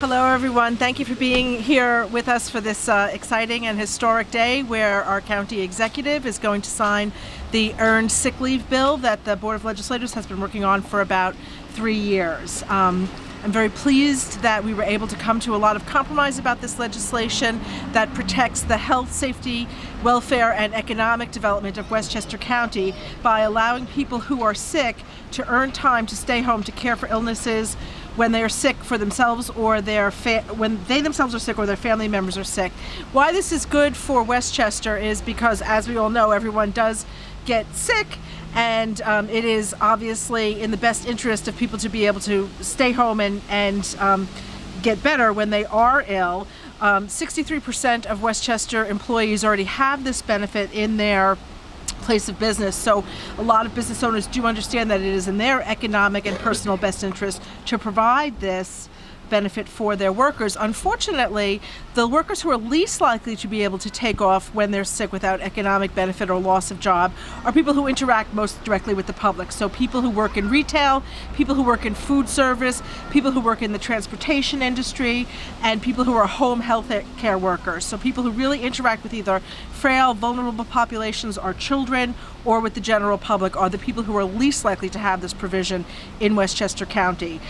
Hello everyone, thank you for being here with us for this exciting and historic day where our county executive is going to sign the earned sick leave bill that the Board of Legislators has been working on for about 3 years. I'm very pleased that we were able to come to a lot of compromise about this legislation that protects the health, safety, welfare, and economic development of Westchester County by allowing people who are sick to earn time to stay home to care for illnesses when they are sick for themselves or when they themselves are sick or their family members are sick. Why this is good for Westchester is because, as we all know, everyone does get sick, and it is obviously in the best interest of people to be able to stay home and get better when they are ill. 63% of Westchester employees already have this benefit in their place of business, so a lot of business owners do understand that it is in their economic and personal best interest to provide this benefit for their workers. Unfortunately, the workers who are least likely to be able to take off when they're sick without economic benefit or loss of job are people who interact most directly with the public. So people who work in retail, people who work in food service, people who work in the transportation industry, and people who are home health care workers. So people who really interact with either frail, vulnerable populations or children or with the general public are the people who are least likely to have this provision in Westchester County.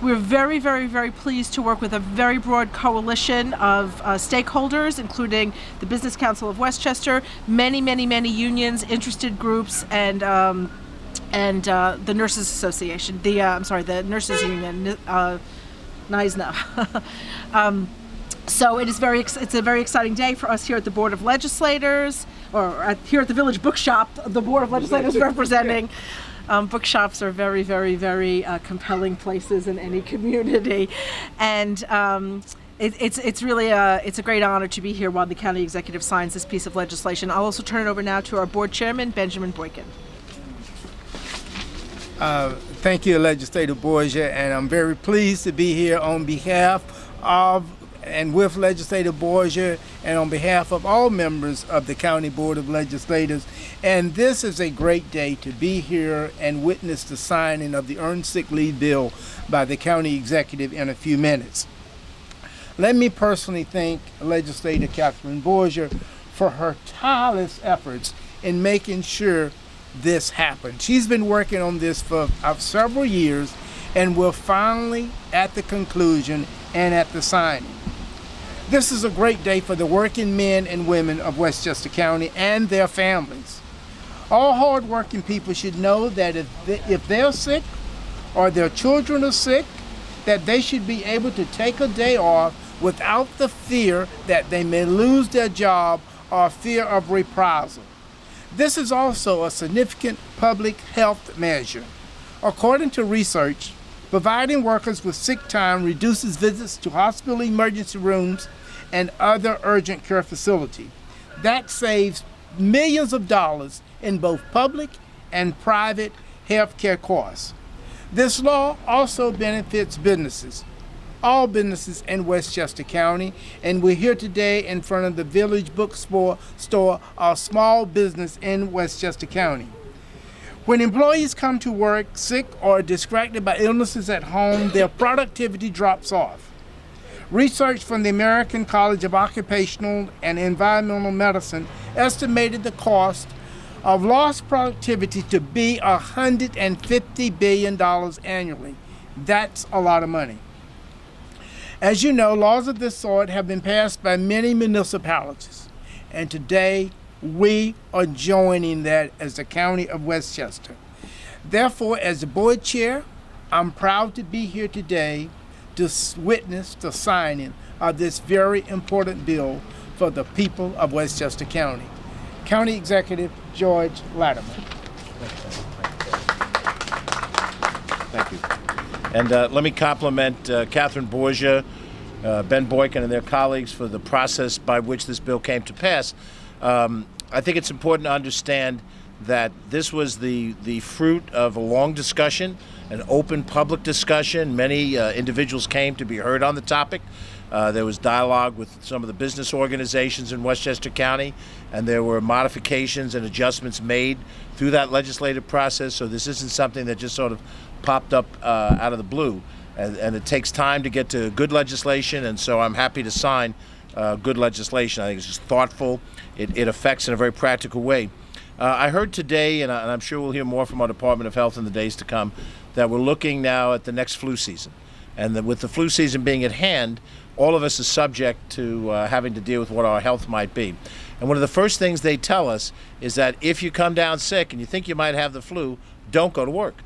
We're very, very, very pleased to work with a very broad coalition of stakeholders, including the Business Council of Westchester, many, many, many unions, interested groups, and the Nurses Association, the Nurses Union, NISNA. So it's a very exciting day for us here at the Board of Legislators, or here at the Village Bookshop, the Board of Legislators representing. Bookshops are very, very, very compelling places in any community, and it's really a great honor to be here while the county executive signs this piece of legislation. I'll also turn it over now to our board chairman, Benjamin Boykin. Thank you, Legislator Borgia, and I'm very pleased to be here on behalf of and with Legislator Borgia and on behalf of all members of the County Board of Legislators. And this is a great day to be here and witness the signing of the Earned Sick Leave Bill by the County Executive in a few minutes. Let me personally thank Legislator Catherine Borgia for her tireless efforts in making sure this happened. She's been working on this for several years, and we're finally at the conclusion and at the signing. This is a great day for the working men and women of Westchester County and their families. All hard-working people should know that if they're sick or their children are sick, that they should be able to take a day off without the fear that they may lose their job or fear of reprisal. This is also a significant public health measure. According to research, providing workers with sick time reduces visits to hospital emergency rooms and other urgent care facilities. That saves millions of dollars in both public and private health care costs. This law also benefits businesses, all businesses in Westchester County, and we're here today in front of the Village Bookstore, a small business in Westchester County. When employees come to work sick or distracted by illnesses at home, their productivity drops off. Research from the American College of Occupational and Environmental Medicine estimated the cost of lost productivity to be $150 billion annually. That's a lot of money. As you know, laws of this sort have been passed by many municipalities, and today we are joining that as the County of Westchester. Therefore, as the board chair, I'm proud to be here today to witness the signing of this very important bill for the people of Westchester County. County Executive George Latimer. Thank you. And let me compliment Catherine Borgia, Ben Boykin, and their colleagues for the process by which this bill came to pass. I think it's important to understand that this was the fruit of a long discussion, an open public discussion. Many individuals came to be heard on the topic. There was dialogue with some of the business organizations in Westchester County, and there were modifications and adjustments made through that legislative process. So this isn't something that just sort of popped up out of the blue. and it takes time to get to good legislation, and so I'm happy to sign good legislation. I think it's just thoughtful. It affects in a very practical way. I heard today, and I'm sure we'll hear more from our Department of Health in the days to come, that we're looking now at the next flu season. And that with the flu season being at hand, all of us are subject to having to deal with what our health might be. And one of the first things they tell us is that if you come down sick and you think you might have the flu, don't go to work.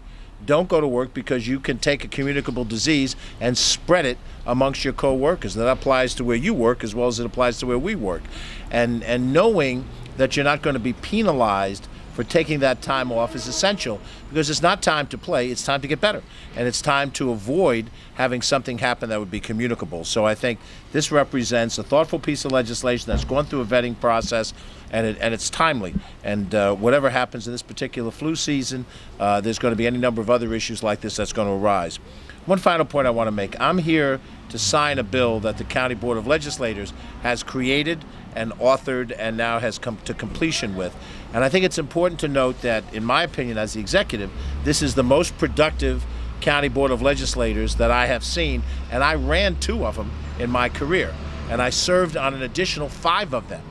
Don't go to work because you can take a communicable disease and spread it amongst your co-workers. That applies to where you work as well as it applies to where we work. And knowing that you're not going to be penalized for taking that time off is essential, because it's not time to play, it's time to get better. And it's time to avoid having something happen that would be communicable. So I think this represents a thoughtful piece of legislation that's gone through a vetting process, and it's timely. And whatever happens in this particular flu season, there's going to be any number of other issues like this that's going to arise. One final point I want to make. I'm here to sign a bill that the County Board of Legislators has created and authored and now has come to completion with. And I think it's important to note that, in my opinion, as the executive, this is the most productive County Board of Legislators that I have seen, and I ran 2 of them in my career, and I served on an additional 5 of them.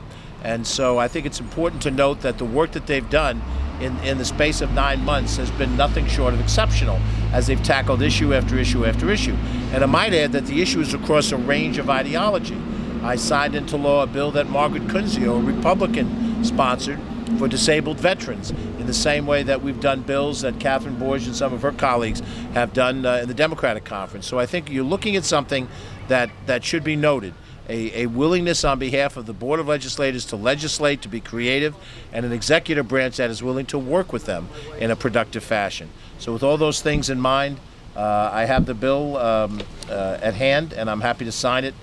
And so I think it's important to note that the work that they've done in the space of 9 months has been nothing short of exceptional, as they've tackled issue after issue after issue. And I might add that the issue is across a range of ideology. I signed into law a bill that Margaret Kunzio, a Republican, sponsored for disabled veterans, in the same way that we've done bills that Catherine Borge and some of her colleagues have done in the Democratic Conference. So I think you're looking at something that should be noted. A willingness on behalf of the Board of Legislators to legislate, to be creative, and an executive branch that is willing to work with them in a productive fashion. So with all those things in mind, I have the bill at hand, and I'm happy to sign it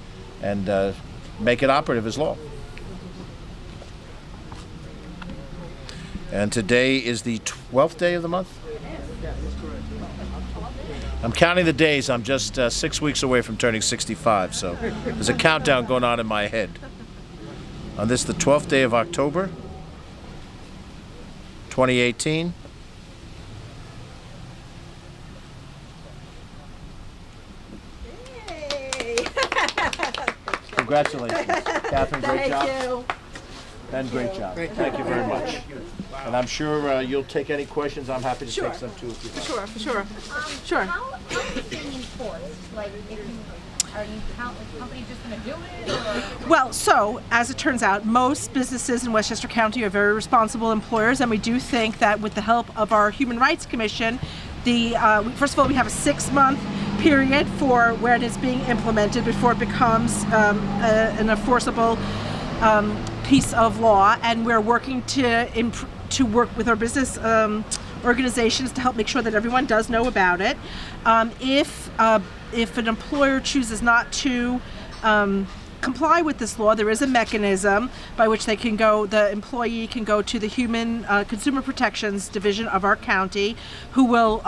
and make it operative as law. And today is the 12th day of the month? I'm counting the days. I'm just 6 weeks away from turning 65, so there's a countdown going on in my head. On this, the 12th day of October, 2018. Congratulations. Catherine, great job. Thank you. Ben, great job. Thank you very much. And I'm sure you'll take any questions. I'm happy to take some too. If you like. For sure. Sure. How is it being enforced? Like, are companies just going to do it? Or? Well, so as it turns out, most businesses in Westchester County are very responsible employers, and we do think that with the help of our Human Rights Commission, first of all, we have a 6-month period for where it is being implemented before it becomes an enforceable piece of law, and we're working to work with our business organizations to help make sure that everyone does know about it. If an employer chooses not to comply with this law, there is a mechanism by which the employee can go to the Human Consumer Protections Division of our county, who will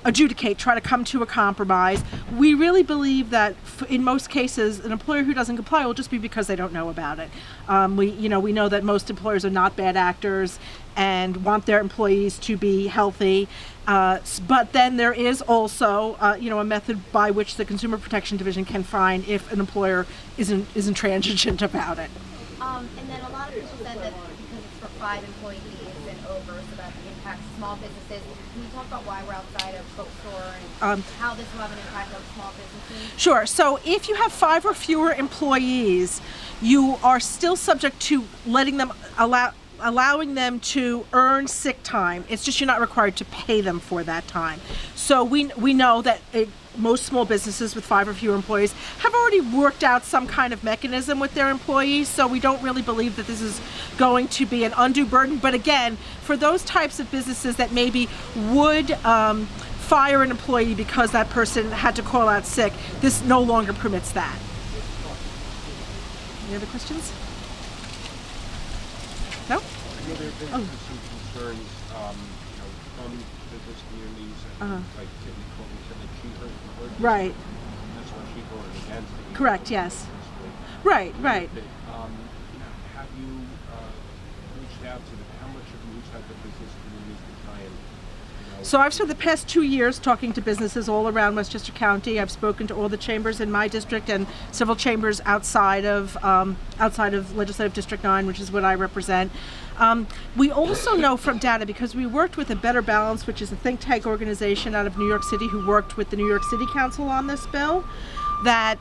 adjudicate, try to come to a compromise. We really believe that in most cases, an employer who doesn't comply will just be because they don't know about it. We know that most employers are not bad actors and want their employees to be healthy. But then there is also, a method by which the Consumer Protection Division can find if an employer isn't transigent about it. And then a lot of people said that because it's for 5 employees and over, so that impacts small businesses. Can you talk about why we're outside of bookstore and how this will have an impact on small businesses? Sure. So if you have 5 or fewer employees, you are still subject to allowing them to earn sick time. It's just you're not required to pay them for that time. So we know that most small businesses with 5 or fewer employees have already worked out some kind of mechanism with their employees, so we don't really believe that this is going to be an undue burden. But again, for those types of businesses that maybe would fire an employee because that person had to call out sick, this no longer permits that. Any other questions? No? There have been some concerns, from business communities and like Tiffany Colby said that she heard the word. Right. That's why she voted against it. Correct, yes. Right. Have you reached out to how much have you reached out to business communities to try and So I've spent the past 2 years talking to businesses all around Westchester County. I've spoken to all the chambers in my district and several chambers outside of Legislative District 9, which is what I represent. We also know from data, because we worked with a Better Balance, which is a think tank organization out of New York City who worked with the New York City Council on this bill, that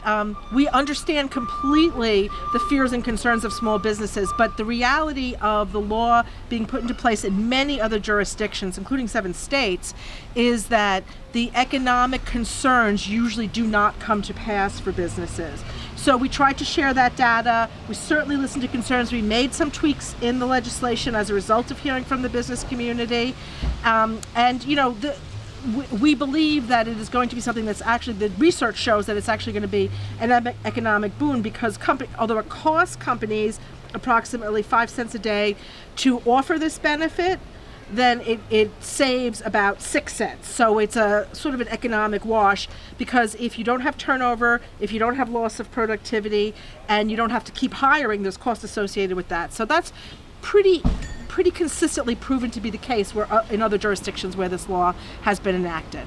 we understand completely the fears and concerns of small businesses, but the reality of the law being put into place in many other jurisdictions, including 7 states, is that the economic concerns usually do not come to pass for businesses. So we tried to share that data. We certainly listened to concerns. We made some tweaks in the legislation as a result of hearing from the business community. And you know, we believe that it is going to be something that's actually, the research shows that it's actually going to be an economic boon, because although it costs companies approximately 5 cents a day to offer this benefit, then it saves about 6 cents. So it's a sort of an economic wash, because if you don't have turnover, if you don't have loss of productivity, and you don't have to keep hiring, there's cost associated with that. So that's pretty consistently proven to be the case in other jurisdictions where this law has been enacted.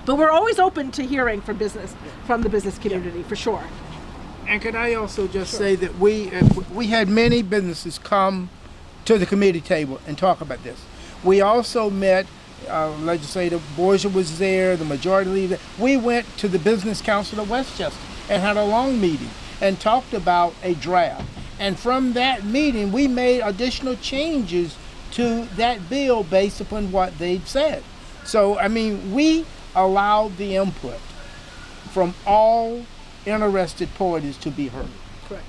But we're always open to hearing from the business community, for sure. And could I also just say that we had many businesses come to the committee table and talk about this. We also met, Legislator Borgia was there, the majority leader. We went to the Business Council of Westchester and had a long meeting and talked about a draft. And from that meeting, we made additional changes to that bill based upon what they'd said. So, I mean, we allowed the input from all interested parties to be heard. Correct.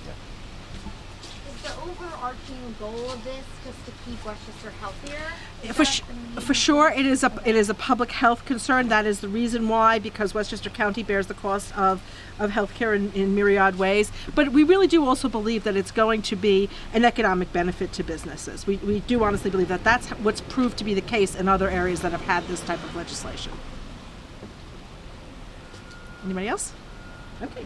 Is the overarching goal of this just to keep Westchester healthier? For sure, it is a public health concern. That is the reason why, because Westchester County bears the cost of healthcare in myriad ways. But we really do also believe that it's going to be an economic benefit to businesses. We do honestly believe that that's what's proved to be the case in other areas that have had this type of legislation. Anybody else? Okay.